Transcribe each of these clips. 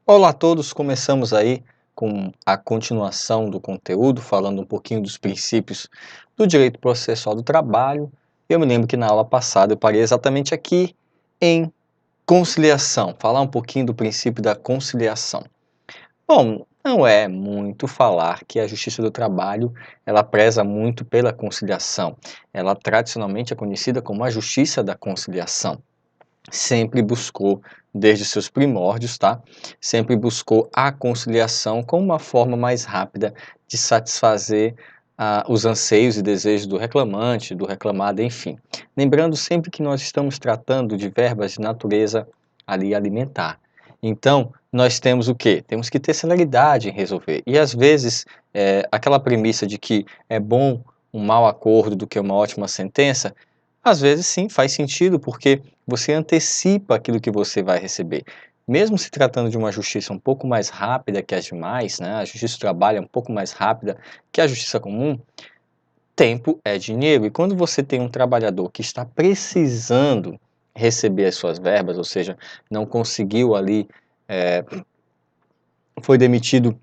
Olá a todos, começamos aí com a continuação do conteúdo, falando um pouquinho dos princípios do direito processual do trabalho. Eu me lembro que na aula passada eu parei exatamente aqui em conciliação, falar um pouquinho do princípio da conciliação. Bom, não é muito falar que a Justiça do Trabalho, ela preza muito pela conciliação. Ela tradicionalmente é conhecida como a Justiça da Conciliação. Sempre buscou, desde seus primórdios, tá? Sempre buscou a conciliação como uma forma mais rápida de satisfazer os anseios e desejos do reclamante, do reclamado, enfim. Lembrando sempre que nós estamos tratando de verbas de natureza ali alimentar. Então, nós temos o quê? Temos que ter celeridade em resolver. E às vezes, aquela premissa de que é bom um mau acordo do que uma ótima sentença, às vezes sim, faz sentido, porque você antecipa aquilo que você vai receber. Mesmo se tratando de uma justiça um pouco mais rápida que as demais, né? A justiça do trabalho é um pouco mais rápida que a justiça comum, tempo é dinheiro. E quando você tem um trabalhador que está precisando receber as suas verbas, ou seja, não conseguiu ali, foi demitido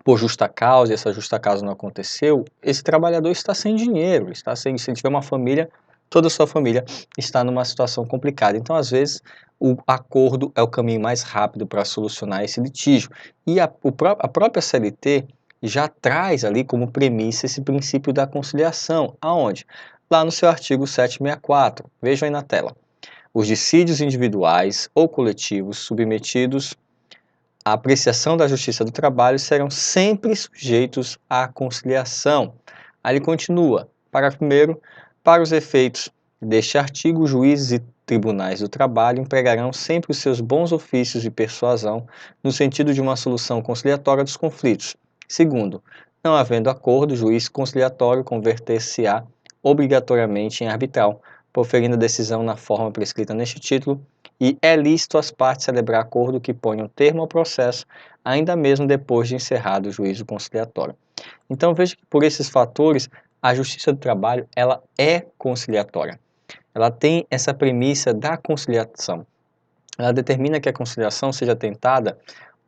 por justa causa, e essa justa causa não aconteceu, esse trabalhador está sem dinheiro, está sem, se ele tiver uma família, toda a sua família está numa situação complicada. Então, às vezes, o acordo é o caminho mais rápido para solucionar esse litígio. E a própria CLT já traz ali como premissa esse princípio da conciliação. Aonde? Lá no seu artigo 764. Vejam aí na tela. Os dissídios individuais ou coletivos submetidos a apreciação da Justiça do Trabalho serão sempre sujeitos à conciliação. Aí ele continua, parágrafo 1º, para os efeitos deste artigo, juízes e tribunais do trabalho empregarão sempre os seus bons ofícios de persuasão no sentido de uma solução conciliatória dos conflitos. Segundo, não havendo acordo, o juiz conciliatório converter-se-á obrigatoriamente em arbitral, proferindo a decisão na forma prescrita neste título, e é lícito às partes celebrar acordo que ponham termo ao processo, ainda mesmo depois de encerrado o juízo conciliatório. Então veja que por esses fatores, a Justiça do Trabalho ela é conciliatória. Ela tem essa premissa da conciliação. Ela determina que a conciliação seja tentada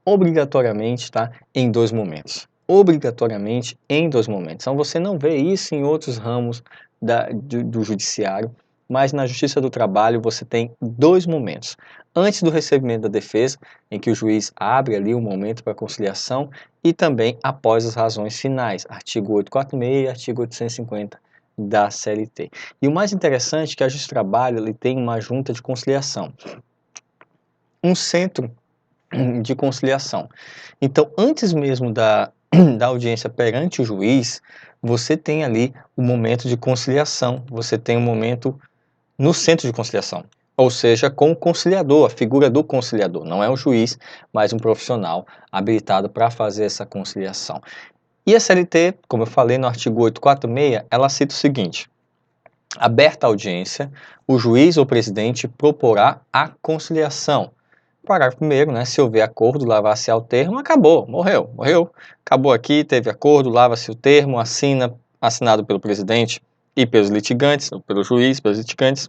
obrigatoriamente, tá, em dois momentos. Obrigatoriamente em dois momentos. Então você não vê isso em outros ramos do judiciário, mas na Justiça do Trabalho você tem dois momentos. Antes do recebimento da defesa, em que o juiz abre ali um momento para conciliação, e também após as razões finais, artigo 846 e artigo 850 da CLT. E o mais interessante é que a Justiça do Trabalho ele tem uma junta de conciliação, um centro de conciliação. Então, antes mesmo da audiência perante o juiz, você tem ali o momento de conciliação, você tem um momento no centro de conciliação, ou seja, com o conciliador, a figura do conciliador, não é um juiz, mas um profissional habilitado para fazer essa conciliação. E a CLT, como eu falei no artigo 846, ela cita o seguinte: aberta a audiência, o juiz ou presidente proporá a conciliação. Parágrafo 1º, né, se houver acordo, lava-se ao termo, acabou, morreu, acabou aqui, teve acordo, lava-se o termo, assinado pelo presidente e pelos litigantes, ou pelo juiz, pelos litigantes,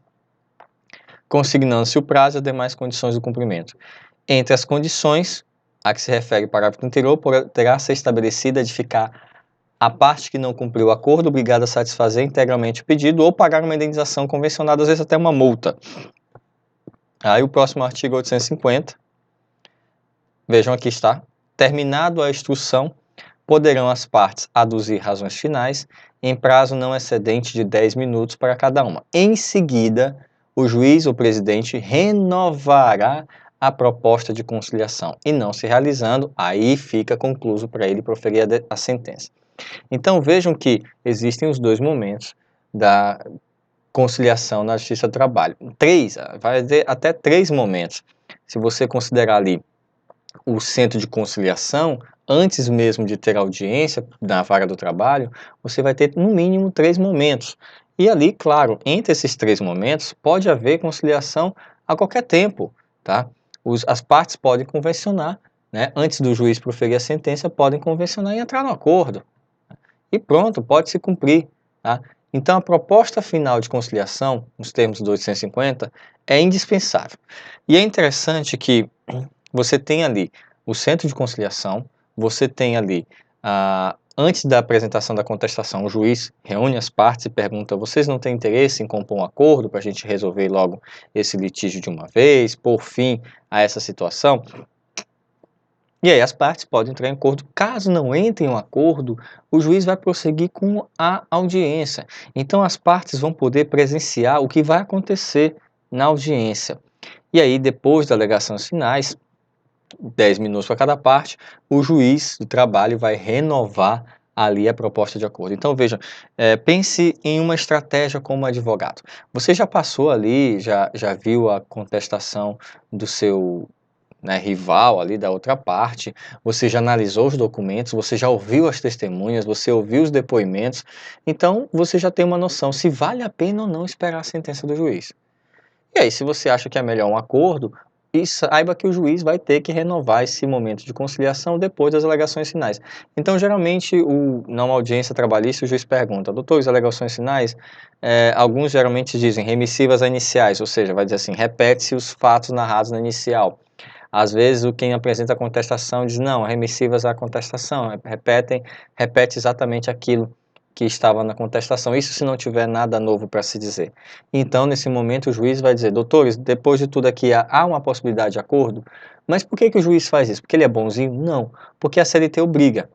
consignando-se o prazo e as demais condições do cumprimento. Entre as condições a que se refere o parágrafo anterior, terá a ser estabelecida de ficar a parte que não cumpriu o acordo obrigada a satisfazer integralmente o pedido ou pagar uma indenização convencionada, às vezes até uma multa. Aí o próximo artigo 850, vejam aqui está, terminado a instrução, poderão as partes aduzir razões finais em prazo não excedente de 10 minutos para cada uma. Em seguida, o juiz ou presidente renovará a proposta de conciliação e não se realizando, aí fica concluso para ele proferir a sentença. Então vejam que existem os dois momentos da conciliação na Justiça do Trabalho. Vai ter até três momentos. Se você considerar ali o centro de conciliação, antes mesmo de ter audiência na vara do trabalho, você vai ter no mínimo três momentos. E ali, claro, entre esses três momentos, pode haver conciliação a qualquer tempo, tá? As partes podem convencionar, né? Antes do juiz proferir a sentença, podem convencionar e entrar no acordo. E pronto, pode se cumprir, tá? Então, a proposta final de conciliação, nos termos do 850, é indispensável. E é interessante que você tem ali o centro de conciliação, você tem ali, antes da apresentação da contestação, o juiz reúne as partes e pergunta: vocês não têm interesse em compor um acordo para a gente resolver logo esse litígio de uma vez, por fim a essa situação? E aí as partes podem entrar em acordo. Caso não entrem em um acordo, o juiz vai prosseguir com a audiência. Então as partes vão poder presenciar o que vai acontecer na audiência. E aí, depois das alegações finais, 10 minutos para cada parte, o juiz do trabalho vai renovar ali a proposta de acordo. Então veja, pense em uma estratégia como advogado. Você já passou ali, já viu a contestação do seu, né, rival ali da outra parte, você já analisou os documentos, você já ouviu as testemunhas, você ouviu os depoimentos, então você já tem uma noção se vale a pena ou não esperar a sentença do juiz. E aí, se você acha que é melhor um acordo, e saiba que o juiz vai ter que renovar esse momento de conciliação depois das alegações finais. Então, geralmente, numa audiência trabalhista, o juiz pergunta: doutor, as alegações finais, alguns geralmente dizem remissivas a iniciais, ou seja, vai dizer assim, repete-se os fatos narrados na inicial. Às vezes, quem apresenta a contestação diz, não, remissivas à contestação, repete exatamente aquilo que estava na contestação, isso se não tiver nada novo para se dizer. Então, nesse momento, o juiz vai dizer, doutores, depois de tudo aqui, há uma possibilidade de acordo? Mas por que o juiz faz isso? Porque ele é bonzinho? Não, porque a CLT obriga.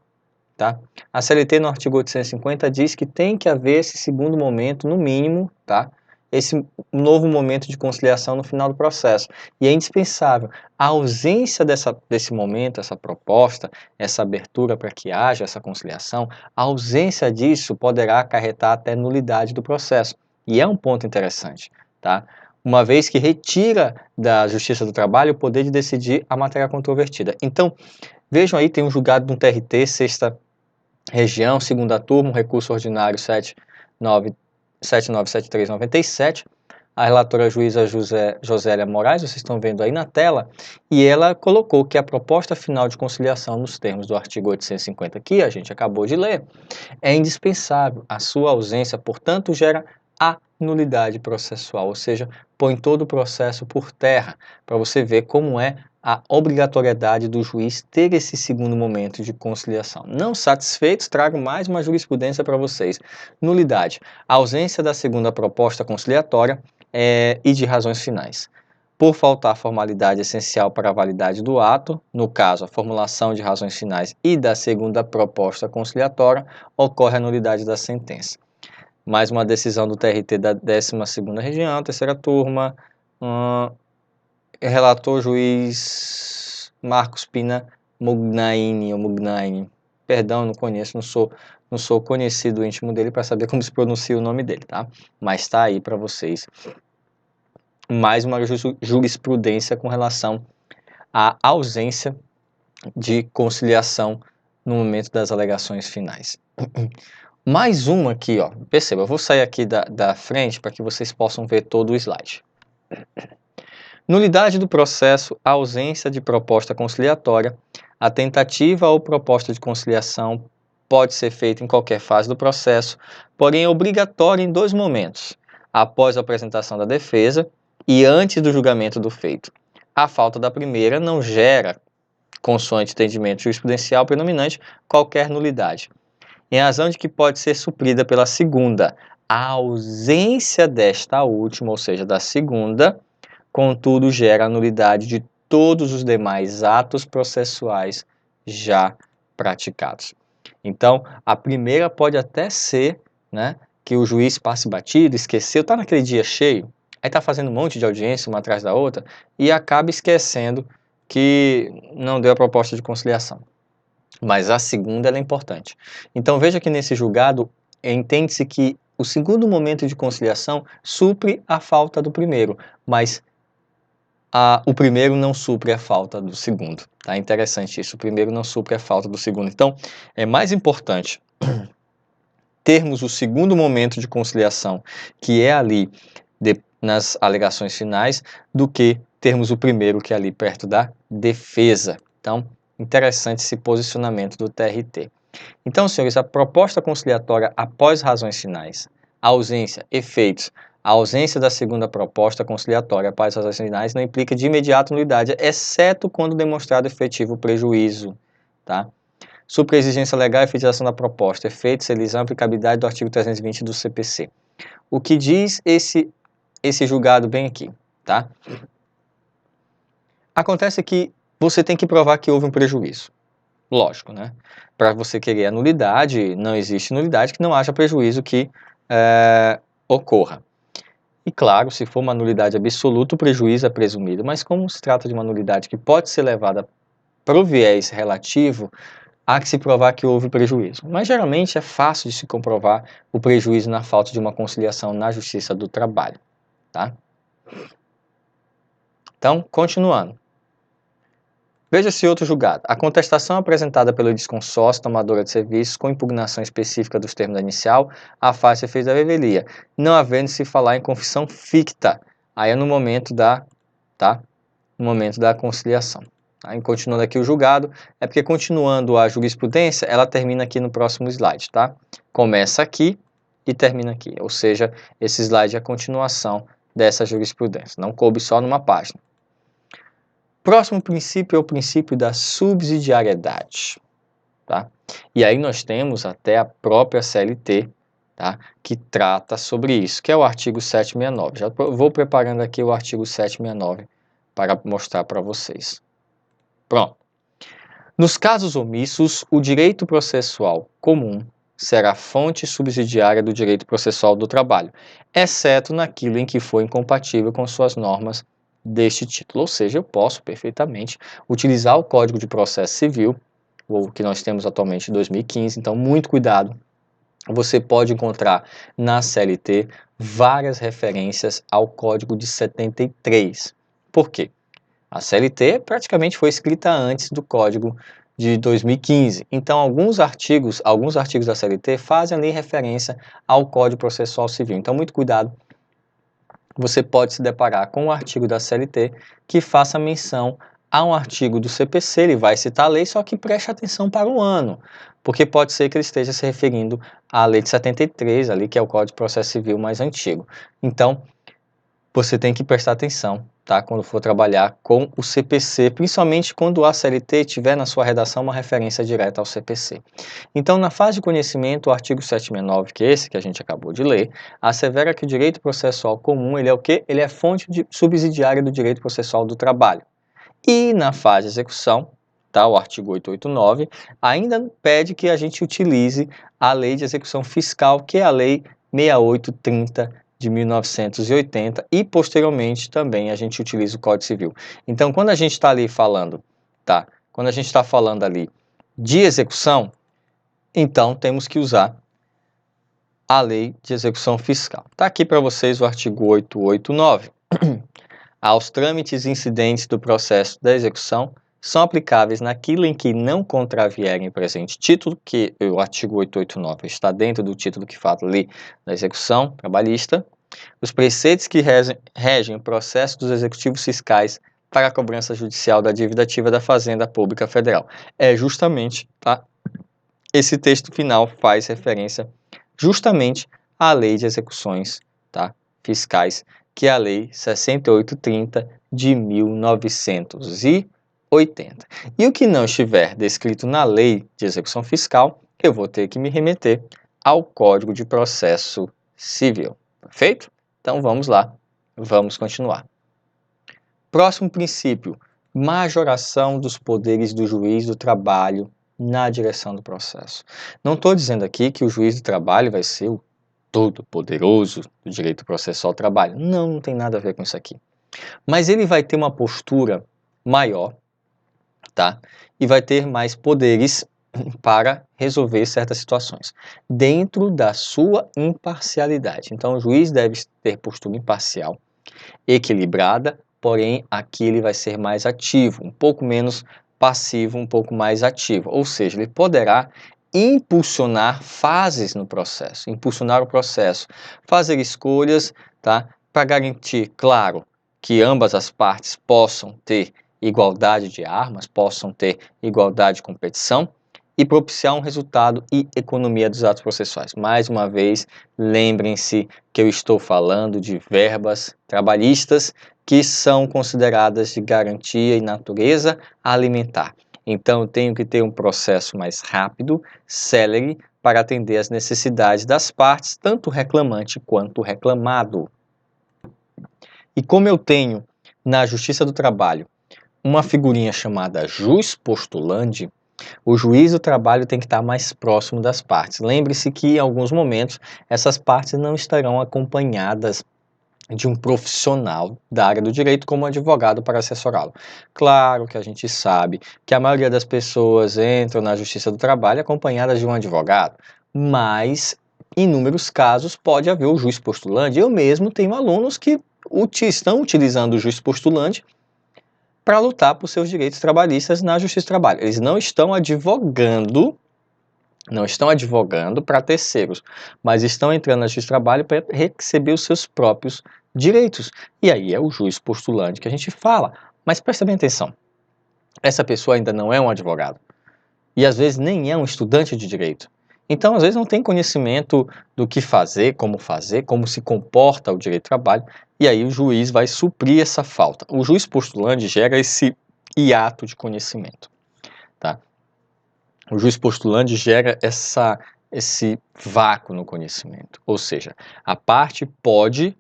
Tá? A CLT no artigo 850 diz que tem que haver esse segundo momento, no mínimo, tá? Esse novo momento de conciliação no final do processo. E é indispensável. A ausência desse momento, essa proposta, essa abertura para que haja essa conciliação, a ausência disso poderá acarretar até nulidade do processo. E é um ponto interessante, tá? Uma vez que retira da Justiça do Trabalho o poder de decidir a matéria controvertida. Então, vejam aí, tem um julgado de um TRT, sexta região, segunda turma, um recurso ordinário 797397. A relatora juíza Josélia Moraes, vocês estão vendo aí na tela, e ela colocou que a proposta final de conciliação nos termos do artigo 850 que a gente acabou de ler, é indispensável. A sua ausência, portanto, gera a nulidade processual, ou seja, põe todo o processo por terra, para você ver como é a obrigatoriedade do juiz ter esse segundo momento de conciliação. Não satisfeitos, trago mais uma jurisprudência para vocês. Nulidade, a ausência da segunda proposta conciliatória e de razões finais. Por faltar a formalidade essencial para a validade do ato, no caso, a formulação de razões finais e da segunda proposta conciliatória, ocorre a nulidade da sentença. Mais uma decisão do TRT da 12ª Região, terceira turma, relator juiz Marcos Pina Mugnaini, perdão, não conheço, não sou conhecido íntimo dele para saber como se pronuncia o nome dele, tá? Mas está aí para vocês. Mais uma jurisprudência com relação à ausência de conciliação no momento das alegações finais. Mais uma aqui, ó. Perceba, eu vou sair aqui da frente para que vocês possam ver todo o slide. Nulidade do processo, a ausência de proposta conciliatória. A tentativa ou proposta de conciliação pode ser feita em qualquer fase do processo, porém é obrigatória em 2 momentos: após a apresentação da defesa e antes do julgamento do feito. A falta da primeira não gera, consoante entendimento jurisprudencial predominante, qualquer nulidade, em razão de que pode ser suprida pela segunda. A ausência desta última, ou seja, da segunda, contudo, gera a nulidade de todos os demais atos processuais já praticados. Então, a primeira pode até ser, né, que o juiz passe batido, esqueceu, está naquele dia cheio, aí está fazendo um monte de audiência uma atrás da outra e acaba esquecendo que não deu a proposta de conciliação. Mas a segunda ela é importante. Então veja que nesse julgado entende-se que o segundo momento de conciliação supre a falta do primeiro, mas o primeiro não supre a falta do segundo. Tá? Interessante isso, o primeiro não supre a falta do segundo. Então é mais importante termos o segundo momento de conciliação, que é ali nas alegações finais, do que termos o primeiro, que é ali perto da defesa. Então, interessante esse posicionamento do TRT. Então, senhores, a proposta conciliatória após razões finais, ausência, efeitos, A ausência da segunda proposta conciliatória para as razões finais não implica de imediato nulidade, exceto quando demonstrado efetivo prejuízo, tá? Superexigência legal e efetivação da proposta, efeitos, elisão e aplicabilidade do artigo 320 do CPC. O que diz esse julgado bem aqui, tá? Acontece que você tem que provar que houve um prejuízo. Lógico, né? Para você querer a nulidade, não existe nulidade que não haja prejuízo que ocorra. E claro, se for uma nulidade absoluta, o prejuízo é presumido, mas como se trata de uma nulidade que pode ser levada para o viés relativo, há que se provar que houve prejuízo. Mas geralmente é fácil de se comprovar o prejuízo na falta de uma conciliação na Justiça do Trabalho, tá? Então, continuando. Veja esse outro julgado. A contestação apresentada pelo desconsórcio tomadora de serviços com impugnação específica dos termos da inicial afasta efeito da revelia, não havendo se falar em confissão ficta. Aí é no momento da, no momento da conciliação. Tá? E continuando aqui o julgado, é porque continuando a jurisprudência, ela termina aqui no próximo slide, tá? Começa aqui e termina aqui, ou seja, esse slide é a continuação dessa jurisprudência, não coube só numa página. Próximo princípio é o princípio da subsidiariedade, tá? E aí nós temos até a própria CLT, tá? Que trata sobre isso, que é o artigo 769. Já vou preparando aqui o artigo 769 para mostrar para vocês. Pronto. Nos casos omissos, o direito processual comum será fonte subsidiária do direito processual do trabalho, exceto naquilo em que for incompatível com suas normas deste título. Ou seja, eu posso perfeitamente utilizar o Código de Processo Civil, o que nós temos atualmente em 2015, então muito cuidado. Você pode encontrar na CLT várias referências ao Código de 73. Por quê? A CLT praticamente foi escrita antes do Código de 2015. Então, alguns artigos da CLT fazem ali referência ao Código Processual Civil. Então, muito cuidado. Você pode se deparar com um artigo da CLT que faça menção a um artigo do CPC, ele vai citar a lei, só que preste atenção para o ano, porque pode ser que ele esteja se referindo à lei de 73, ali, que é o Código de Processo Civil mais antigo. Então, você tem que prestar atenção, tá? Quando for trabalhar com o CPC, principalmente quando a CLT tiver na sua redação uma referência direta ao CPC. Então, na fase de conhecimento, o artigo 769, que é esse que a gente acabou de ler, assevera que o direito processual comum, ele é o quê? Ele é fonte subsidiária do direito processual do trabalho. E na fase de execução, tá? O artigo 889, ainda pede que a gente utilize a lei de execução fiscal, que é a lei 6830 de 1980, e posteriormente também a gente utiliza o Código Civil. Então, quando a gente está ali falando, tá? Quando a gente está falando ali de execução, então temos que usar a lei de execução fiscal. Está aqui para vocês o artigo 889. Aos trâmites incidentes do processo da execução são aplicáveis naquilo em que não contravierem o presente título, que o artigo 889 está dentro do título que fala ali da execução trabalhista, os preceitos que regem o processo dos executivos fiscais para a cobrança judicial da dívida ativa da Fazenda Pública Federal. É justamente, tá? Esse texto final faz referência justamente à lei de execuções, tá? Fiscais, que é a lei 6830 de 1980. E o que não estiver descrito na lei de execução fiscal, eu vou ter que me remeter ao Código de Processo Civil. Perfeito? Então vamos lá, vamos continuar. Próximo princípio, majoração dos poderes do juiz do trabalho na direção do processo. Não estou dizendo aqui que o juiz do trabalho vai ser o todo-poderoso do direito processual ao trabalho. Não, não tem nada a ver com isso aqui. Mas ele vai ter uma postura maior, tá? E vai ter mais poderes para resolver certas situações, dentro da sua imparcialidade. Então, o juiz deve ter postura imparcial, equilibrada, porém, aqui ele vai ser mais ativo, um pouco menos passivo, um pouco mais ativo. Ou seja, ele poderá impulsionar fases no processo, impulsionar o processo, fazer escolhas, tá? Para garantir, claro, que ambas as partes possam ter igualdade de armas, possam ter igualdade de competição, e propiciar um resultado e economia dos atos processuais. Mais uma vez, lembrem-se que eu estou falando de verbas trabalhistas que são consideradas de garantia e natureza alimentar. Então, eu tenho que ter um processo mais rápido, célere, para atender às necessidades das partes, tanto reclamante quanto reclamado. E como eu tenho na Justiça do Trabalho uma figurinha chamada jus postulandi, o juiz do trabalho tem que estar mais próximo das partes. Lembre-se que em alguns momentos essas partes não estarão acompanhadas de um profissional da área do direito como advogado para assessorá-lo. Claro que a gente sabe que a maioria das pessoas entram na Justiça do Trabalho acompanhadas de um advogado, mas em inúmeros casos pode haver o juiz postulante. Eu mesmo tenho alunos que estão utilizando o juiz postulante para lutar por seus direitos trabalhistas na Justiça do Trabalho. Eles não estão advogando para terceiros, mas estão entrando na Justiça do Trabalho para receber os seus próprios direitos. E aí é o juiz postulante que a gente fala. Mas presta bem atenção, essa pessoa ainda não é um advogado e às vezes nem é um estudante de direito. Então, às vezes não tem conhecimento do que fazer, como se comporta o direito do trabalho, e aí o juiz vai suprir essa falta. O juiz postulante gera esse hiato de conhecimento, tá? O juiz postulante gera esse vácuo no conhecimento, ou seja, a parte pode,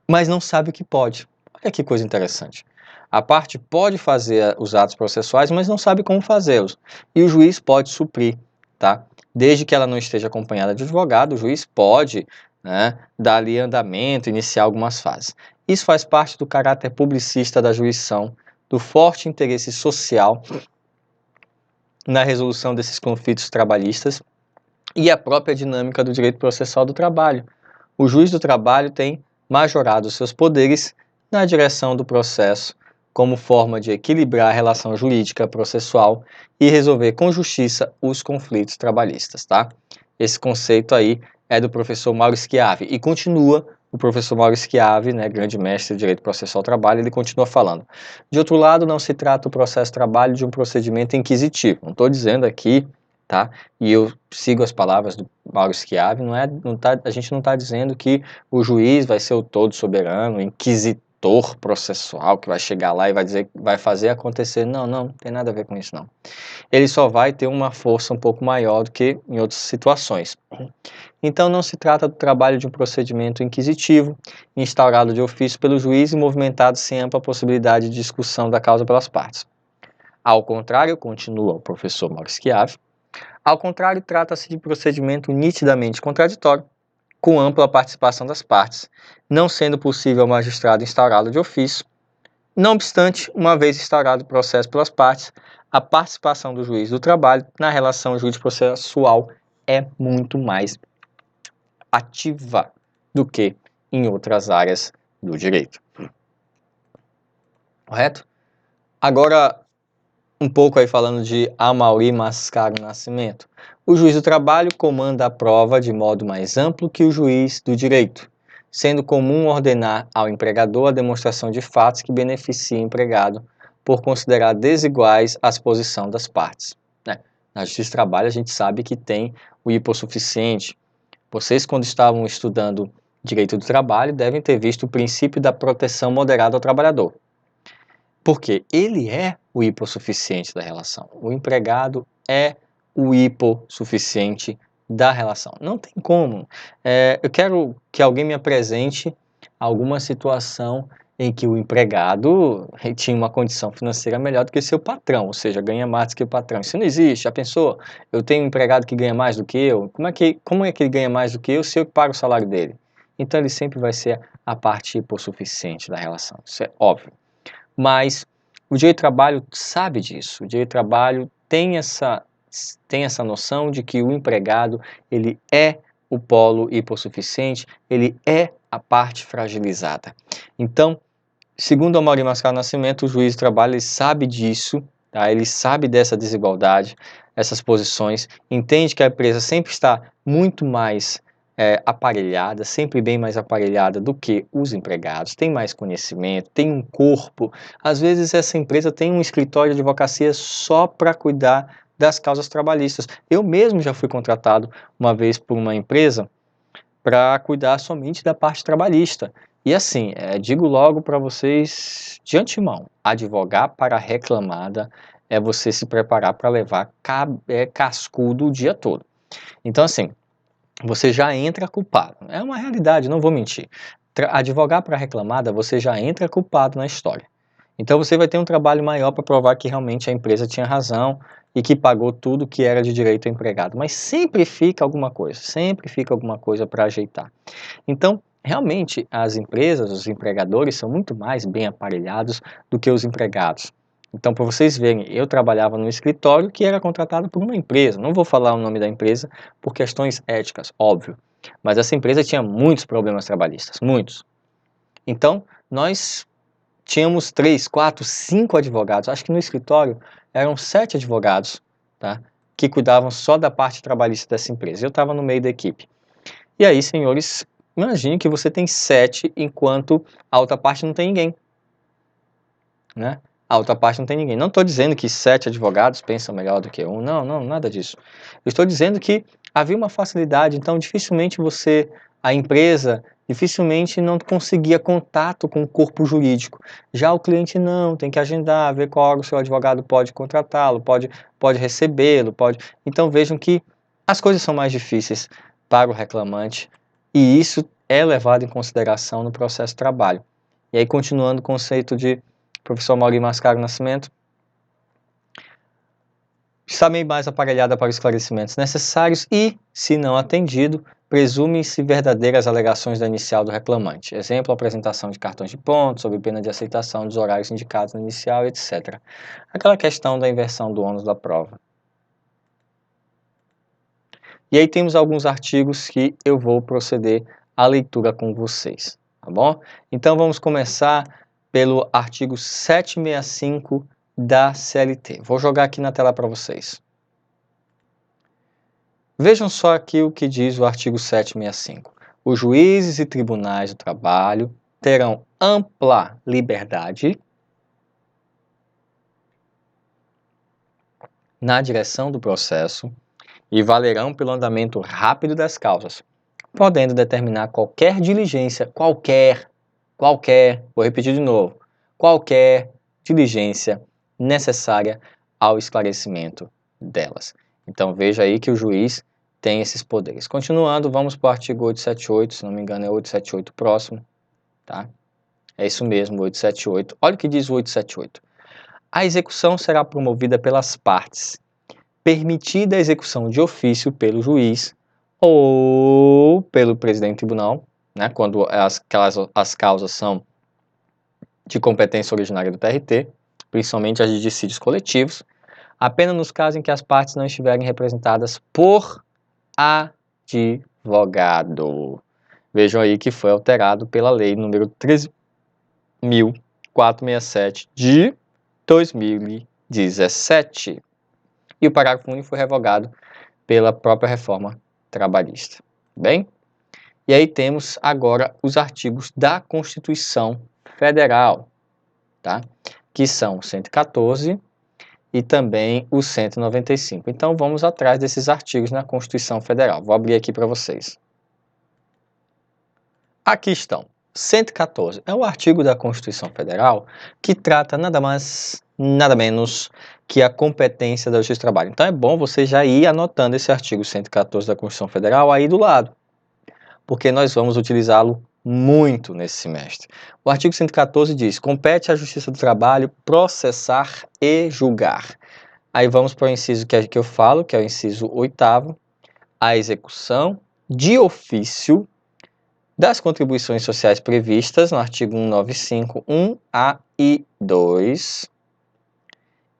mas não sabe o que pode. Olha que coisa interessante. A parte pode fazer os atos processuais, mas não sabe como fazê-los. E o juiz pode suprir, tá? Desde que ela não esteja acompanhada de advogado, o juiz pode, né, dar ali andamento, iniciar algumas fases. Isso faz parte do caráter publicista da jurisdição, do forte interesse social na resolução desses conflitos trabalhistas e a própria dinâmica do direito processual do trabalho. O juiz do trabalho tem majorado seus poderes na direção do processo como forma de equilibrar a relação jurídica processual e resolver com justiça os conflitos trabalhistas, tá? Esse conceito aí é do professor Mauro Schiavi e continua o professor Mauro Schiavi, né, grande mestre de direito processual do trabalho, ele continua falando. De outro lado, não se trata o processo trabalho de um procedimento inquisitivo. Não estou dizendo aqui, tá? E eu sigo as palavras do Mauro Schiavi, a gente não está dizendo que o juiz vai ser o todo soberano, inquisitor processual, que vai chegar lá e vai fazer acontecer. Não, não tem nada a ver com isso, não. Ele só vai ter uma força um pouco maior do que em outras situações. Então, não se trata do trabalho de um procedimento inquisitivo, instaurado de ofício pelo juiz e movimentado sem ampla possibilidade de discussão da causa pelas partes. Ao contrário, continua o professor Mauro Schiavi, ao contrário, trata-se de procedimento nitidamente contraditório, com ampla participação das partes, não sendo possível ao magistrado instaurá-lo de ofício. Não obstante, uma vez instaurado o processo pelas partes, a participação do juiz do trabalho na relação jurídico-processual é muito mais ativa do que em outras áreas do direito. Correto? Agora, um pouco aí falando de Amaury Mascaro Nascimento. O juiz do trabalho comanda a prova de modo mais amplo que o juiz do direito, sendo comum ordenar ao empregador a demonstração de fatos que beneficiem o empregado, por considerar desiguais a posição das partes. Na justiça do trabalho a gente sabe que tem o hipossuficiente. Vocês, quando estavam estudando direito do trabalho, devem ter visto o princípio da proteção moderada ao trabalhador. Porque ele é o hipossuficiente da relação. O empregado é o hipossuficiente da relação. Não tem como. Eu quero que alguém me apresente alguma situação em que o empregado tinha uma condição financeira melhor do que seu patrão, ou seja, ganha mais do que o patrão. Isso não existe. Já pensou? Eu tenho um empregado que ganha mais do que eu? Como é que ele ganha mais do que eu se eu pago o salário dele? Então ele sempre vai ser a parte hipossuficiente da relação. Isso é óbvio. Mas o direito do trabalho sabe disso. O direito do trabalho tem essa noção de que o empregado ele é o polo hipossuficiente, ele é a parte fragilizada. Então, segundo Amaury Mascaro Nascimento, o juiz do trabalho ele sabe disso, tá? Ele sabe dessa desigualdade, essas posições, entende que a empresa sempre está muito mais aparelhada, sempre bem mais aparelhada do que os empregados, tem mais conhecimento, tem um corpo. Às vezes essa empresa tem um escritório de advocacia só para cuidar das causas trabalhistas. Eu mesmo já fui contratado uma vez por uma empresa para cuidar somente da parte trabalhista. E assim, digo logo para vocês de antemão, advogar para a reclamada é você se preparar para levar cascudo o dia todo. Então assim, você já entra culpado. É uma realidade, não vou mentir. Advogar para a reclamada, você já entra culpado na história. Então você vai ter um trabalho maior para provar que realmente a empresa tinha razão e que pagou tudo que era de direito ao empregado. Mas sempre fica alguma coisa para ajeitar. Então, realmente, as empresas, os empregadores são muito mais bem aparelhados do que os empregados. Então, para vocês verem, eu trabalhava num escritório que era contratado por uma empresa. Não vou falar o nome da empresa por questões éticas, óbvio. Mas essa empresa tinha muitos problemas trabalhistas, muitos. Então, nós tínhamos 3, 4, 5 advogados. Acho que no escritório eram 7 advogados, tá? Que cuidavam só da parte trabalhista dessa empresa. Eu estava no meio da equipe. E aí, senhores, imagine que você tem 7, enquanto a outra parte não tem ninguém, né? A outra parte não tem ninguém. Não estou dizendo que 7 advogados pensam melhor do que um, não, nada disso. Eu estou dizendo que havia uma facilidade, então dificilmente a empresa, dificilmente não conseguia contato com o corpo jurídico. Já o cliente não, tem que agendar, ver qual hora o seu advogado pode contratá-lo, pode recebê-lo, pode... Então vejam que as coisas são mais difíceis para o reclamante e isso é levado em consideração no processo de trabalho. E aí, continuando o conceito de professor Maurício Mascaro Nascimento, está meio mais aparelhada para esclarecimentos necessários e, se não atendido, presume-se verdadeiras alegações da inicial do reclamante. Exemplo, apresentação de cartões de pontos, sob pena de aceitação dos horários indicados no inicial, etc. Aquela questão da inversão do ônus da prova. E aí temos alguns artigos que eu vou proceder à leitura com vocês, tá bom? Então vamos começar pelo artigo 765 da CLT. Vou jogar aqui na tela para vocês. Vejam só aqui o que diz o artigo 765. Os juízes e tribunais do trabalho terão ampla liberdade na direção do processo e valerão pelo andamento rápido das causas, podendo determinar qualquer diligência, vou repetir de novo, qualquer diligência necessária ao esclarecimento delas. Então veja aí que o juiz tem esses poderes. Continuando, vamos para o artigo 878, se não me engano é 878 próximo, tá? É isso mesmo, 878. Olha o que diz o 878. A execução será promovida pelas partes, permitida a execução de ofício pelo juiz ou pelo presidente do tribunal, né, quando as causas são de competência originária do TRT, principalmente as de dissídios coletivos, apenas nos casos em que as partes não estiverem representadas por advogado. Vejam aí que foi alterado pela lei número 13.467 de 2017. E o parágrafo único foi revogado pela própria reforma trabalhista. Bem? E aí temos agora os artigos da Constituição Federal, tá? Que são o 114 e também o 195. Então vamos atrás desses artigos na Constituição Federal. Vou abrir aqui para vocês. Aqui estão. 114 é o artigo da Constituição Federal que trata nada mais, nada menos que a competência da Justiça do Trabalho. Então é bom você já ir anotando esse artigo 114 da Constituição Federal aí do lado, porque nós vamos utilizá-lo muito nesse semestre. O artigo 114 diz: compete à Justiça do Trabalho processar e julgar. Aí vamos para o inciso que eu falo, que é o inciso 8º, a execução de ofício das contribuições sociais previstas no artigo 195, 1A e 2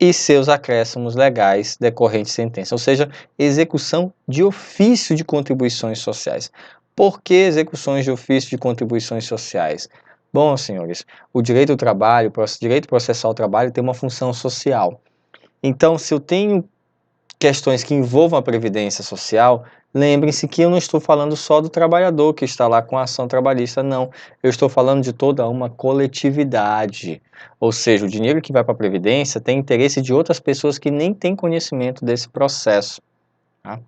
e seus acréscimos legais decorrentes de sentença, ou seja, execução de ofício de contribuições sociais. Por que execuções de ofício de contribuições sociais? Bom, senhores, o direito do trabalho, o direito processual do trabalho tem uma função social. Então, se eu tenho questões que envolvam a previdência social, Lembrem-se que eu não estou falando só do trabalhador que está lá com a ação trabalhista, não. Eu estou falando de toda uma coletividade. Ou seja, o dinheiro que vai para a Previdência tem interesse de outras pessoas que nem têm conhecimento desse processo. Tá?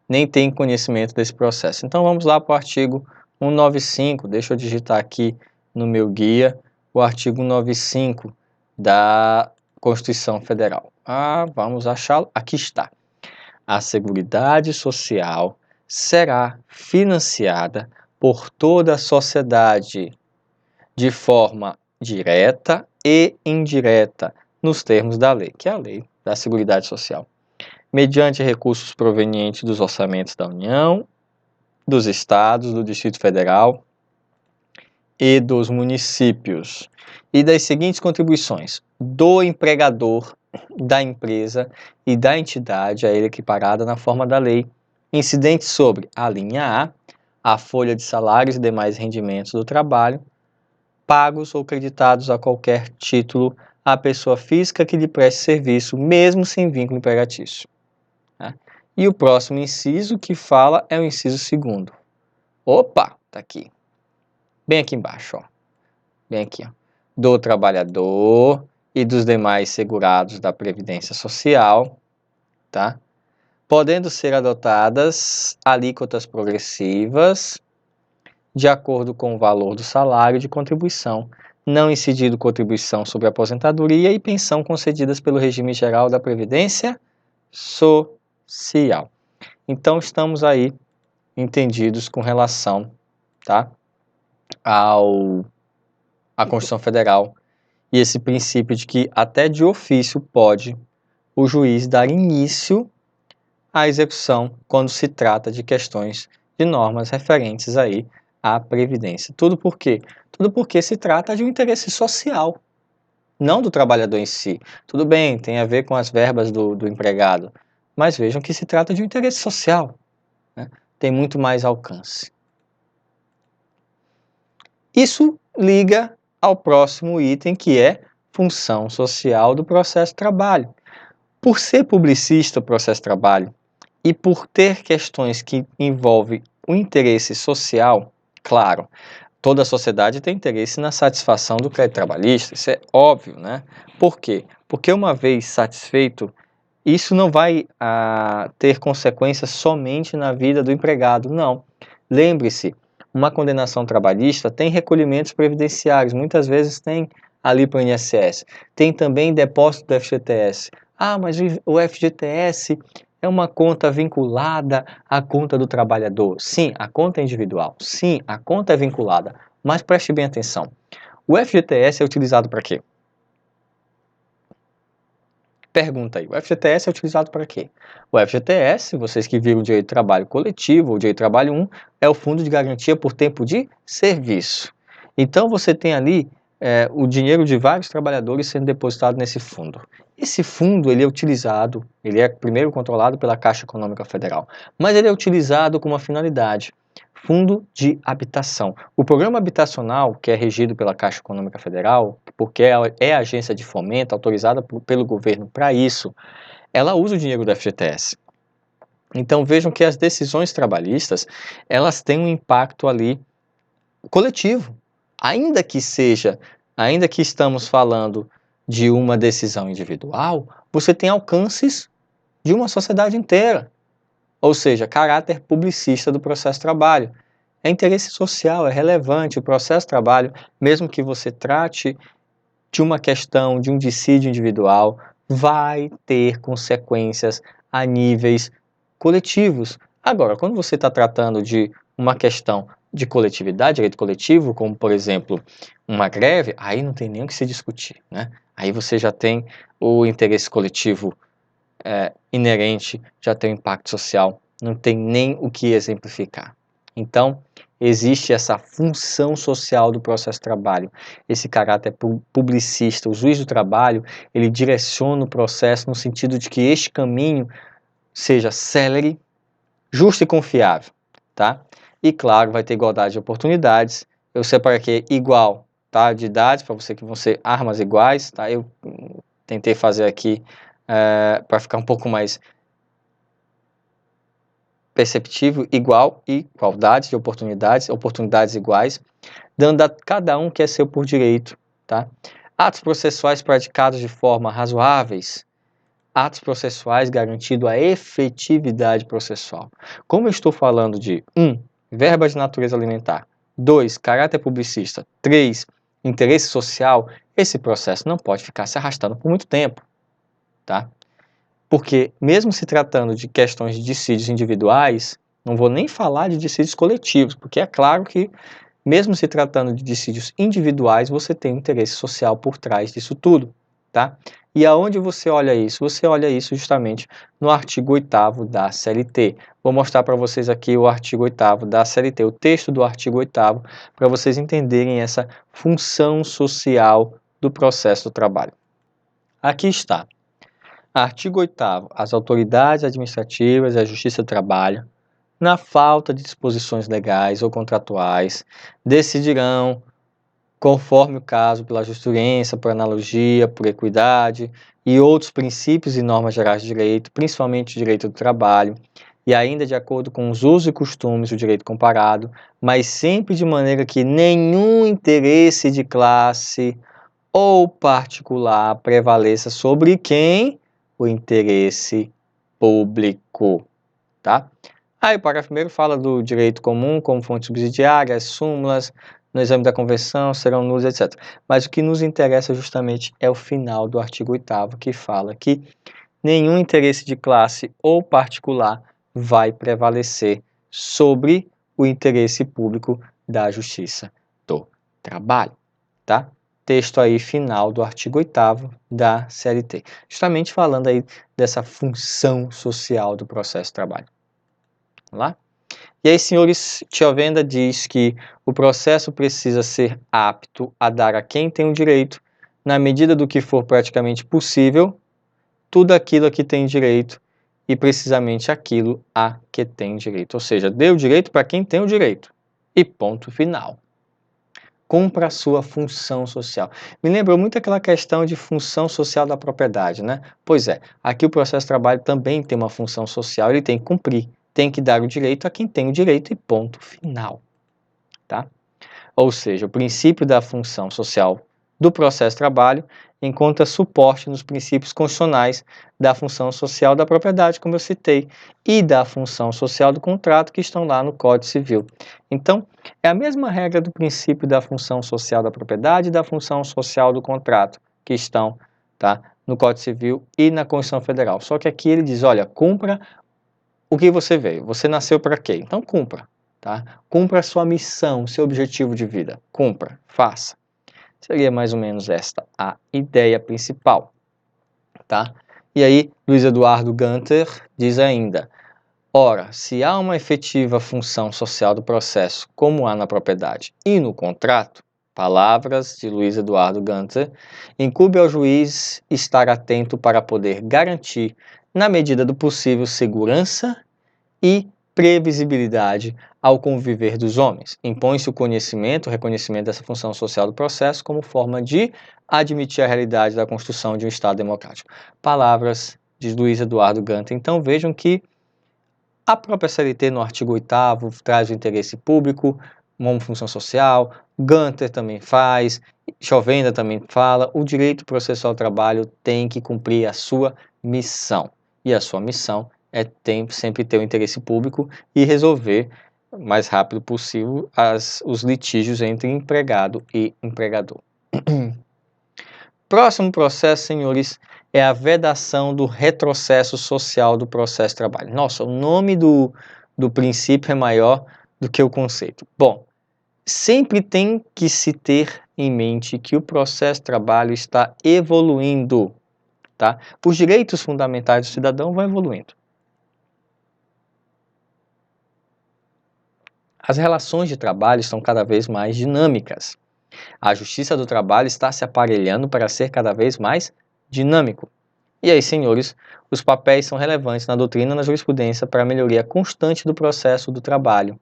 Nem têm conhecimento desse processo. Então vamos lá para o artigo 195. Deixa eu digitar aqui no meu guia o artigo 195 da Constituição Federal. Vamos achá-lo. Aqui está. A Seguridade Social será financiada por toda a sociedade de forma direta e indireta, nos termos da lei, que é a Lei da Seguridade Social, mediante recursos provenientes dos orçamentos da União, dos Estados, do Distrito Federal e dos municípios, e das seguintes contribuições: do empregador, da empresa e da entidade a ele equiparada na forma da lei, incidentes sobre a linha a folha de salários e demais rendimentos do trabalho, pagos ou creditados a qualquer título à pessoa física que lhe preste serviço, mesmo sem vínculo empregatício. Tá? E o próximo inciso que fala é o inciso 2º. Opa, tá aqui. Bem aqui embaixo, ó. Bem aqui, ó. Do trabalhador e dos demais segurados da Previdência Social, tá? Podendo ser adotadas alíquotas progressivas de acordo com o valor do salário de contribuição, não incidindo contribuição sobre aposentadoria e pensão concedidas pelo regime geral da Previdência Social. Então, estamos aí entendidos com relação, tá, à Constituição Federal e esse princípio de que até de ofício pode o juiz dar início à execução quando se trata de questões de normas referentes aí à Previdência. Tudo por quê? Tudo porque se trata de um interesse social, não do trabalhador em si. Tudo bem, tem a ver com as verbas do empregado, mas vejam que se trata de um interesse social, né? Tem muito mais alcance. Isso liga ao próximo item, que é função social do processo de trabalho. Por ser publicista o processo de trabalho e por ter questões que envolvem o interesse social, claro, toda a sociedade tem interesse na satisfação do crédito trabalhista, isso é óbvio, né? Por quê? Porque uma vez satisfeito, isso não vai ter consequências somente na vida do empregado, não. Lembre-se, uma condenação trabalhista tem recolhimentos previdenciários, muitas vezes tem ali para o INSS, tem também depósito do FGTS. Mas o FGTS é uma conta vinculada à conta do trabalhador. Sim, a conta é individual. Sim, a conta é vinculada. Mas preste bem atenção. O FGTS é utilizado para quê? Pergunta aí, o FGTS é utilizado para quê? O FGTS, vocês que viram o direito de trabalho coletivo, ou direito de trabalho 1, é o Fundo de Garantia por Tempo de Serviço. Então você tem ali o dinheiro de vários trabalhadores sendo depositado nesse fundo. Esse fundo ele é utilizado, ele é primeiro controlado pela Caixa Econômica Federal, mas ele é utilizado com uma finalidade. Fundo de habitação. O programa habitacional, que é regido pela Caixa Econômica Federal, porque é a agência de fomento autorizada pelo governo para isso, ela usa o dinheiro do FGTS. Então vejam que as decisões trabalhistas, elas têm um impacto ali coletivo. Ainda que estamos falando de uma decisão individual, você tem alcances de uma sociedade inteira. Ou seja, caráter publicista do processo de trabalho. É interesse social, é relevante. O processo de trabalho, mesmo que você trate de uma questão, de um dissídio individual, vai ter consequências a níveis coletivos. Agora, quando você está tratando de uma questão de coletividade, direito coletivo, como, por exemplo, uma greve, aí não tem nem o que se discutir, né? Aí você já tem o interesse coletivo inerente, já tem o impacto social, não tem nem o que exemplificar. Então, existe essa função social do processo de trabalho, esse caráter publicista. O juiz do trabalho, ele direciona o processo no sentido de que este caminho seja célere, justo e confiável, tá? E claro, vai ter igualdade de oportunidades. Eu separei aqui igual, tá? De idades, para você que vão ser armas iguais, tá? Eu tentei fazer aqui para ficar um pouco mais perceptível igual e igualdade de oportunidades, oportunidades iguais, dando a cada um que é seu por direito, tá? Atos processuais praticados de forma razoáveis, atos processuais garantindo a efetividade processual. Como eu estou falando de 1. Verba de natureza alimentar, 2. Caráter publicista, 3. Interesse social, esse processo não pode ficar se arrastando por muito tempo, tá? Porque mesmo se tratando de questões de dissídios individuais, não vou nem falar de dissídios coletivos, porque é claro que mesmo se tratando de dissídios individuais, você tem um interesse social por trás disso tudo, tá? E aonde você olha isso? Você olha isso justamente no artigo 8º da CLT. Vou mostrar para vocês aqui o artigo 8º da CLT, o texto do artigo 8º, para vocês entenderem essa função social do processo do trabalho. Aqui está. Artigo 8º. As autoridades administrativas e a Justiça do Trabalho, na falta de disposições legais ou contratuais, decidirão, conforme o caso, pela justurência, por analogia, por equidade e outros princípios e normas gerais de direito, principalmente o direito do trabalho, e ainda de acordo com os usos e costumes do direito comparado, mas sempre de maneira que nenhum interesse de classe ou particular prevaleça sobre quem? O interesse público, tá? Aí o parágrafo 1º fala do direito comum como fonte subsidiária, as súmulas no exame da convenção serão nulas, etc. Mas o que nos interessa justamente é o final do artigo 8º, que fala que nenhum interesse de classe ou particular vai prevalecer sobre o interesse público da Justiça do Trabalho, tá? Texto aí final do artigo 8º da CLT, justamente falando aí dessa função social do processo de trabalho. Vamos lá? E aí, senhores, Tiovenda diz que o processo precisa ser apto a dar a quem tem o direito, na medida do que for praticamente possível, tudo aquilo a que tem direito e precisamente aquilo a que tem direito. Ou seja, dê o direito para quem tem o direito. E ponto final. Cumpra a sua função social. Me lembrou muito aquela questão de função social da propriedade, né? Pois é, aqui o processo de trabalho também tem uma função social, ele tem que cumprir, tem que dar o direito a quem tem o direito e ponto final, tá? Ou seja, o princípio da função social do processo de trabalho encontra suporte nos princípios constitucionais da função social da propriedade, como eu citei, e da função social do contrato, que estão lá no Código Civil. Então, é a mesma regra do princípio da função social da propriedade e da função social do contrato, que estão, tá, no Código Civil e na Constituição Federal. Só que aqui ele diz, olha, cumpra o que você veio. Você nasceu para quê? Então, cumpra. Tá? Cumpra a sua missão, seu objetivo de vida. Cumpra, faça. Seria mais ou menos esta a ideia principal, tá? E aí, Luiz Eduardo Gunter diz ainda, ora, se há uma efetiva função social do processo, como há na propriedade e no contrato, palavras de Luiz Eduardo Gunter, incumbe ao juiz estar atento para poder garantir, na medida do possível, segurança e previsibilidade ao conviver dos homens. Impõe-se o conhecimento, o reconhecimento dessa função social do processo como forma de admitir a realidade da construção de um Estado democrático. Palavras de Luiz Eduardo Gunter. Então vejam que a própria CLT no artigo 8º traz o interesse público como função social, Gunter também faz, Chovenda também fala, o direito processual ao trabalho tem que cumprir a sua missão. E a sua missão é sempre ter o interesse público e resolver o mais rápido possível os litígios entre empregado e empregador. Próximo processo, senhores, é a vedação do retrocesso social do processo de trabalho. Nossa, o nome do princípio é maior do que o conceito. Bom, sempre tem que se ter em mente que o processo de trabalho está evoluindo, tá? Os direitos fundamentais do cidadão vão evoluindo. As relações de trabalho estão cada vez mais dinâmicas. A justiça do trabalho está se aparelhando para ser cada vez mais dinâmico. E aí, senhores, os papéis são relevantes na doutrina e na jurisprudência para a melhoria constante do processo do trabalho,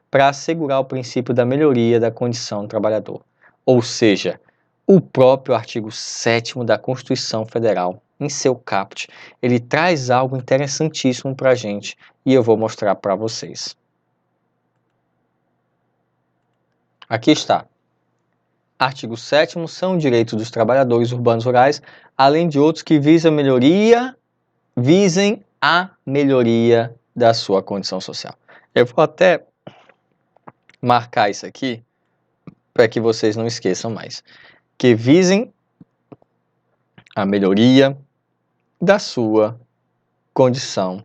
para assegurar o princípio da melhoria da condição do trabalhador. Ou seja, o próprio artigo 7º da Constituição Federal, em seu caput, ele traz algo interessantíssimo para a gente, e eu vou mostrar para vocês. Aqui está. Artigo 7º, são direitos dos trabalhadores urbanos rurais, além de outros que visem a melhoria da sua condição social. Eu vou até marcar isso aqui, para que vocês não esqueçam mais. Que visem a melhoria da sua condição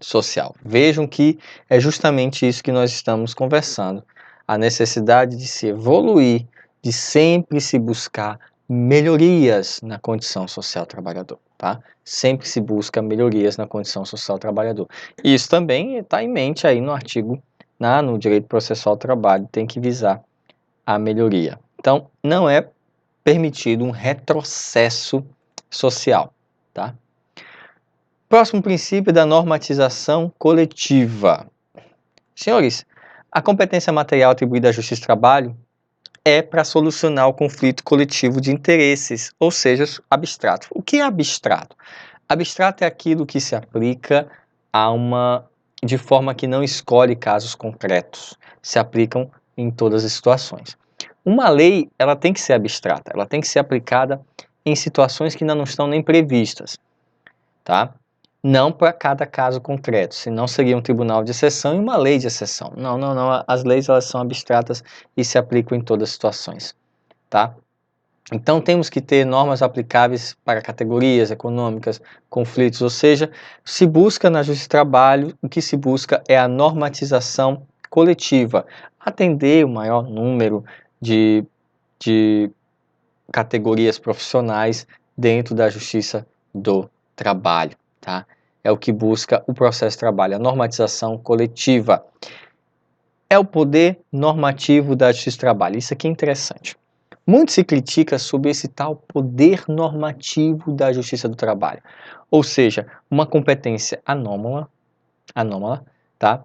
social. Vejam que é justamente isso que nós estamos conversando. A necessidade de se evoluir, de sempre se buscar melhorias na condição social do trabalhador, tá? Sempre se busca melhorias na condição social do trabalhador. Isso também está em mente aí no artigo, no direito processual do trabalho, tem que visar a melhoria. Então, não é permitido um retrocesso social, tá? Próximo princípio da normatização coletiva. Senhores, a competência material atribuída à Justiça do Trabalho é para solucionar o conflito coletivo de interesses, ou seja, abstrato. O que é abstrato? Abstrato é aquilo que se aplica de forma que não escolhe casos concretos, se aplicam em todas as situações. Uma lei, ela tem que ser abstrata, ela tem que ser aplicada em situações que ainda não estão nem previstas, tá? Não para cada caso concreto, senão seria um tribunal de exceção e uma lei de exceção. Não. As leis, elas são abstratas e se aplicam em todas as situações, tá? Então temos que ter normas aplicáveis para categorias econômicas, conflitos, ou seja, se busca na Justiça do Trabalho, o que se busca é a normatização coletiva, atender o maior número de categorias profissionais dentro da Justiça do Trabalho, tá? É o que busca o processo de trabalho, a normatização coletiva. É o poder normativo da Justiça do Trabalho. Isso aqui é interessante. Muito se critica sobre esse tal poder normativo da Justiça do Trabalho. Ou seja, uma competência anômala, tá?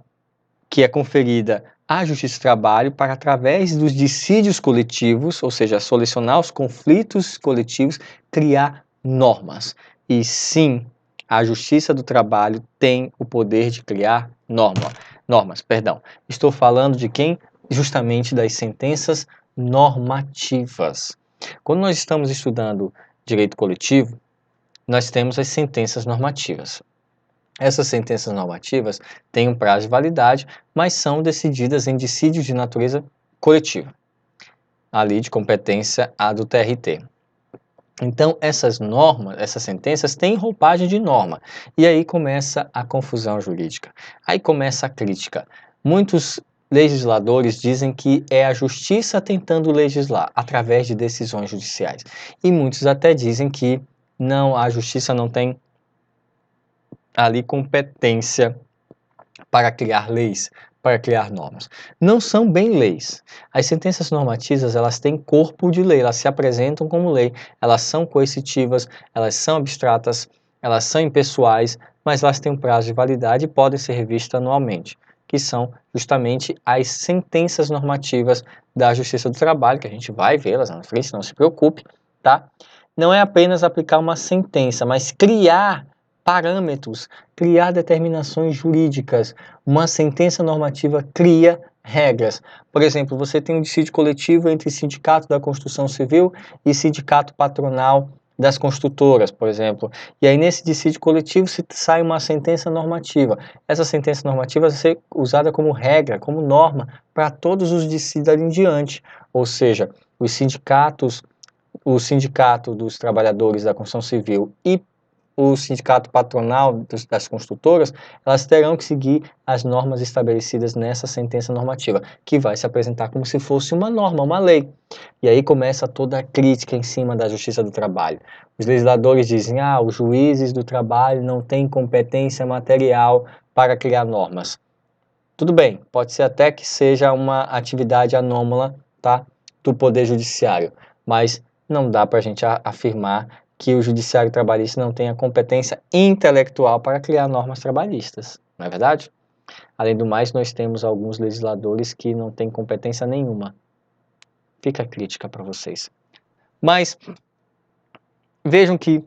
Que é conferida à Justiça do Trabalho para, através dos dissídios coletivos, ou seja, solucionar os conflitos coletivos, criar normas. E sim, a Justiça do Trabalho tem o poder de criar normas. Estou falando de quem? Justamente das sentenças normativas. Quando nós estamos estudando direito coletivo, nós temos as sentenças normativas. Essas sentenças normativas têm um prazo de validade, mas são decididas em dissídios de natureza coletiva, ali de competência a do TRT. Então, essas sentenças têm roupagem de norma, e aí começa a confusão jurídica, aí começa a crítica. Muitos legisladores dizem que é a justiça tentando legislar através de decisões judiciais, e muitos até dizem que não, a justiça não tem ali competência para criar leis, para criar normas. Não são bem leis. As sentenças normativas, elas têm corpo de lei, elas se apresentam como lei, elas são coercitivas, elas são abstratas, elas são impessoais, mas elas têm um prazo de validade e podem ser revistas anualmente, que são justamente as sentenças normativas da Justiça do Trabalho, que a gente vai vê-las na frente, não se preocupe, tá? Não é apenas aplicar uma sentença, mas criar parâmetros, criar determinações jurídicas. Uma sentença normativa cria regras. Por exemplo, você tem um dissídio coletivo entre sindicato da construção civil e sindicato patronal das construtoras, por exemplo. E aí, nesse dissídio coletivo, se sai uma sentença normativa. Essa sentença normativa vai ser usada como regra, como norma, para todos os dissídios ali em diante. Ou seja, o sindicato dos trabalhadores da construção civil e o sindicato patronal das construtoras, elas terão que seguir as normas estabelecidas nessa sentença normativa, que vai se apresentar como se fosse uma norma, uma lei. E aí começa toda a crítica em cima da Justiça do Trabalho. Os legisladores dizem, os juízes do trabalho não têm competência material para criar normas. Tudo bem, pode ser até que seja uma atividade anômala, tá, do Poder Judiciário, mas não dá para a gente afirmar que o Judiciário Trabalhista não tenha competência intelectual para criar normas trabalhistas, não é verdade? Além do mais, nós temos alguns legisladores que não têm competência nenhuma. Fica a crítica para vocês. Mas vejam que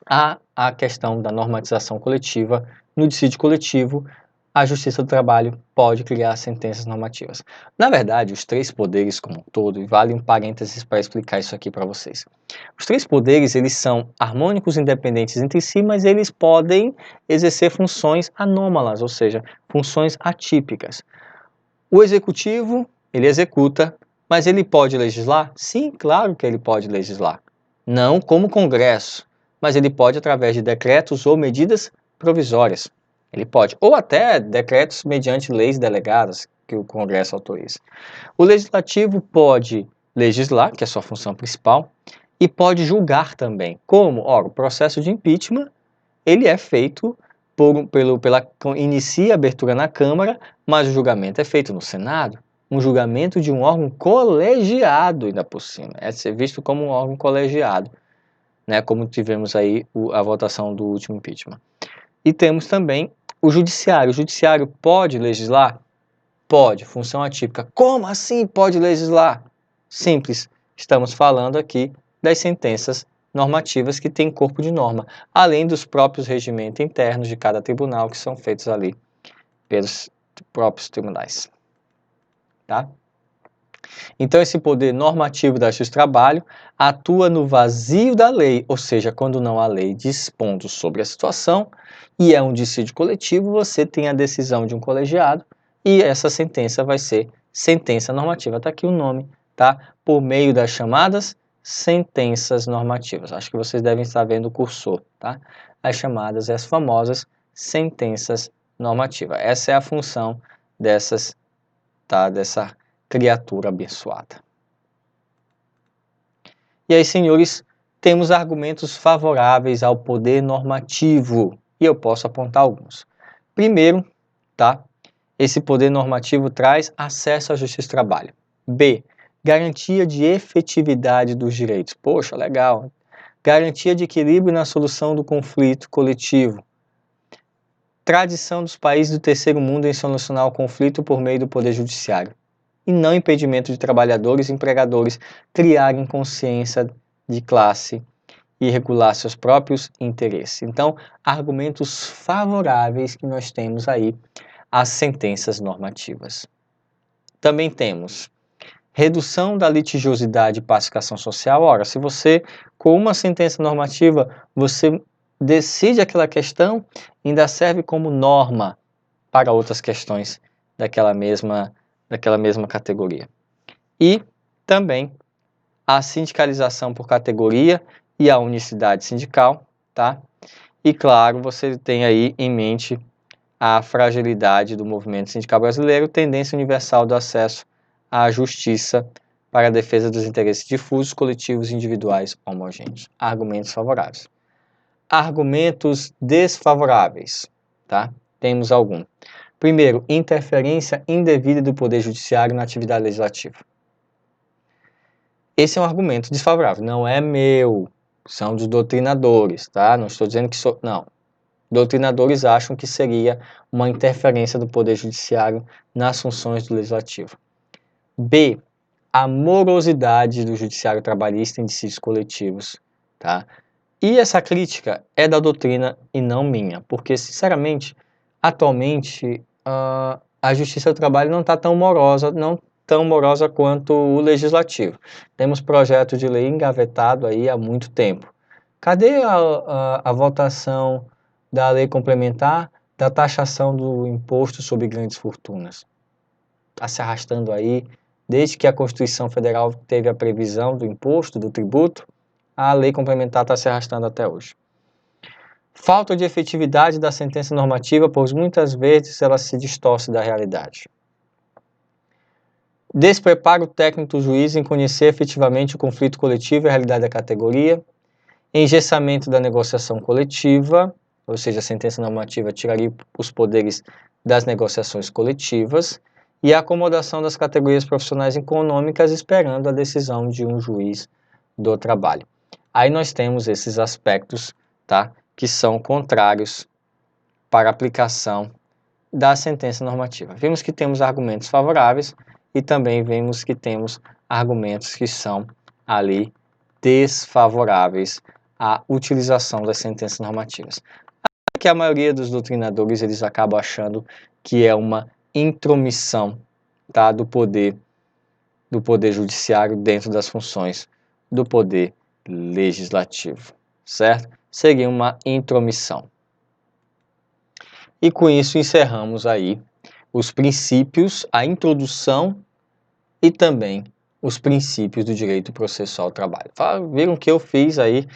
há a questão da normatização coletiva no dissídio coletivo, a Justiça do Trabalho pode criar sentenças normativas. Na verdade, os três poderes como um todo, e vale um parênteses para explicar isso aqui para vocês. Os três poderes, eles são harmônicos independentes entre si, mas eles podem exercer funções anômalas, ou seja, funções atípicas. O Executivo, ele executa, mas ele pode legislar? Sim, claro que ele pode legislar. Não como Congresso, mas ele pode através de decretos ou medidas provisórias. Ele pode, ou até decretos mediante leis delegadas que o Congresso autoriza. O Legislativo pode legislar, que é a sua função principal, e pode julgar também. Como? Ora, o processo de impeachment, ele é feito inicia a abertura na Câmara, mas o julgamento é feito no Senado. Um julgamento de um órgão colegiado, ainda por cima. É ser visto como um órgão colegiado, né? Como tivemos aí a votação do último impeachment. E temos também o Judiciário. O Judiciário pode legislar? Pode, função atípica. Como assim pode legislar? Simples, estamos falando aqui das sentenças normativas que têm corpo de norma, além dos próprios regimentos internos de cada tribunal que são feitos ali pelos próprios tribunais. Tá? Então, esse poder normativo da Justiça do Trabalho atua no vazio da lei, ou seja, quando não há lei dispondo sobre a situação e é um dissídio coletivo, você tem a decisão de um colegiado e essa sentença vai ser sentença normativa. Está aqui o nome, tá? Por meio das chamadas sentenças normativas. Acho que vocês devem estar vendo o cursor, tá? As chamadas e as famosas sentenças normativas. Essa é a função dessas, tá? Dessa criatura abençoada. E aí, senhores, temos argumentos favoráveis ao poder normativo, e eu posso apontar alguns. Primeiro, tá? Esse poder normativo traz acesso à justiça do trabalho. B, garantia de efetividade dos direitos. Poxa, legal. Garantia de equilíbrio na solução do conflito coletivo. Tradição dos países do terceiro mundo em solucionar o conflito por meio do poder judiciário. E não impedimento de trabalhadores e empregadores criarem consciência de classe e regular seus próprios interesses. Então, argumentos favoráveis que nós temos aí às sentenças normativas. Também temos redução da litigiosidade e pacificação social. Ora, se você, com uma sentença normativa, você decide aquela questão, ainda serve como norma para outras questões daquela mesma categoria. E também a sindicalização por categoria e a unicidade sindical, tá? E claro, você tem aí em mente a fragilidade do movimento sindical brasileiro, tendência universal do acesso à justiça para a defesa dos interesses difusos, coletivos e individuais homogêneos. Argumentos favoráveis. Argumentos desfavoráveis, tá? Temos algum. Primeiro, interferência indevida do Poder Judiciário na atividade legislativa. Esse é um argumento desfavorável, não é meu, são dos doutrinadores, tá? Não estou dizendo que sou, não. Doutrinadores acham que seria uma interferência do Poder Judiciário nas funções do Legislativo. B, a morosidade do Judiciário Trabalhista em dissídios coletivos, tá? E essa crítica é da doutrina e não minha, porque, sinceramente, atualmente, a Justiça do Trabalho não está tão morosa quanto o Legislativo. Temos projeto de lei engavetado aí há muito tempo. Cadê a votação da lei complementar da taxação do imposto sobre grandes fortunas? Está se arrastando aí, desde que a Constituição Federal teve a previsão do imposto, do tributo, a lei complementar está se arrastando até hoje. Falta de efetividade da sentença normativa, pois muitas vezes ela se distorce da realidade. Despreparo técnico do juiz em conhecer efetivamente o conflito coletivo e a realidade da categoria. Engessamento da negociação coletiva, ou seja, a sentença normativa tiraria os poderes das negociações coletivas. E a acomodação das categorias profissionais econômicas esperando a decisão de um juiz do trabalho. Aí nós temos esses aspectos, tá, que são contrários para a aplicação da sentença normativa. Vimos que temos argumentos favoráveis e também vemos que temos argumentos que são ali desfavoráveis à utilização das sentenças normativas. porque a maioria dos doutrinadores eles acabam achando que é uma intromissão, tá, do poder judiciário dentro das funções do poder legislativo, certo? Seria uma intromissão. E com isso encerramos aí os princípios, a introdução e também os princípios do direito processual do trabalho. Viram que eu fiz aí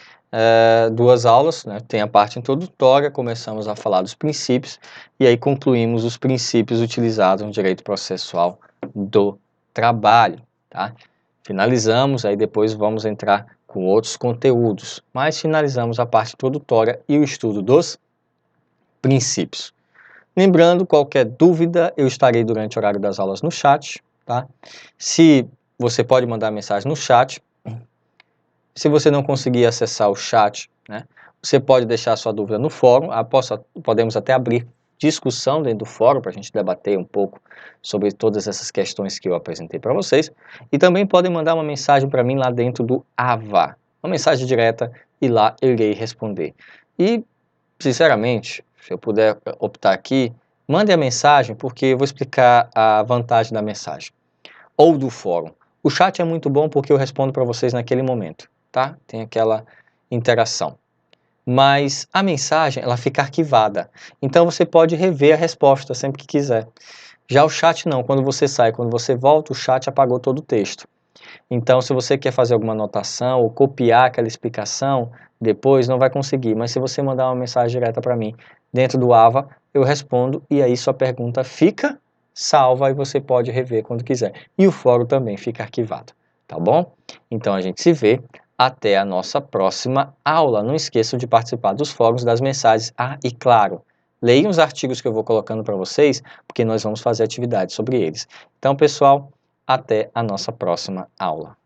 2 aulas, né? Tem a parte introdutória, começamos a falar dos princípios e aí concluímos os princípios utilizados no direito processual do trabalho, tá? Finalizamos, aí depois vamos entrar com outros conteúdos, mas finalizamos a parte introdutória e o estudo dos princípios. Lembrando, qualquer dúvida, eu estarei durante o horário das aulas no chat, tá? Se você pode mandar mensagem no chat, se você não conseguir acessar o chat, né, você pode deixar sua dúvida no fórum, podemos até abrir discussão dentro do fórum para a gente debater um pouco sobre todas essas questões que eu apresentei para vocês, e também podem mandar uma mensagem para mim lá dentro do AVA, uma mensagem direta, e lá eu irei responder. E, sinceramente, se eu puder optar aqui, mande a mensagem, porque eu vou explicar a vantagem da mensagem, ou do fórum. O chat é muito bom porque eu respondo para vocês naquele momento, tá? Tem aquela interação. Mas a mensagem, ela fica arquivada. Então você pode rever a resposta sempre que quiser. Já o chat não, quando você sai, quando você volta, o chat apagou todo o texto. Então, se você quer fazer alguma anotação ou copiar aquela explicação, depois não vai conseguir. Mas se você mandar uma mensagem direta para mim dentro do AVA, eu respondo e aí sua pergunta fica salva e você pode rever quando quiser. E o fórum também fica arquivado, tá bom? Então a gente se vê até a nossa próxima aula. Não esqueçam de participar dos fóruns, das mensagens. Ah, e claro, leiam os artigos que eu vou colocando para vocês, porque nós vamos fazer atividades sobre eles. Então, pessoal, até a nossa próxima aula.